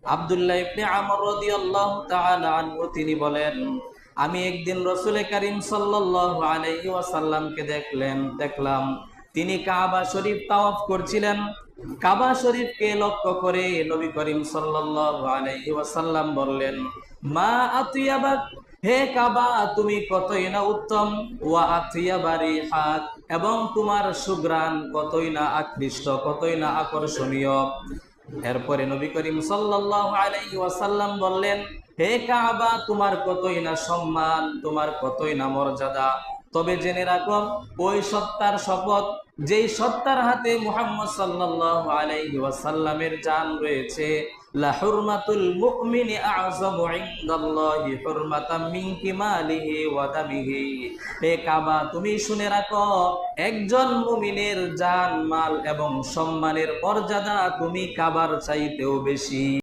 আব্দুল্লাহ ইবনে আমর রাদিয়াল্লাহু তাআলা আনহু তিনি বলেন, আমি একদিন রাসূল করিম সাল্লাল্লাহু আলাইহি ওয়াসাল্লামকে দেখলাম তিনি কাবা শরীফ তাওয়াফ করছিলেন। কাবা শরীফকে লক্ষ্য করে নবী করিম সাল্লাল্লাহু আলাইহি ওয়াসাল্লাম বললেন, মা আতিয়াবাক, হে কাবা তুমি কতই না উত্তম, ওয়া আতিয়াবা রিহাক, এবং তোমার সুঘ্রাণ কতই না আকৃষ্ট, কতই না আকর্ষণীয়। এরপরে নবী করিম সাল্লাল্লাহু আলাইহি ওয়াসাল্লাম বললেন, হে কাবা তোমার কতই না সম্মান, তোমার কতই না মর্যাদা। তবে জেনে রাখো, ওই সত্তার শপথ যেই সত্তার হাতে মুহাম্মদ সাল্লাল্লাহু আলাইহি ওয়াসাল্লামের জান রয়েছে, লা হুরমাতুল মুমিনি আ'যামু ইনদাল্লাহি হুরমাতাম মিন কিমালিহি ওয়া দামিহি। হে কাবা তুমি শুনে রাখো, একজন মুমিনের জান, মাল এবং সম্মানের মর্যাদা তুমি কাবার চাইতেও বেশি।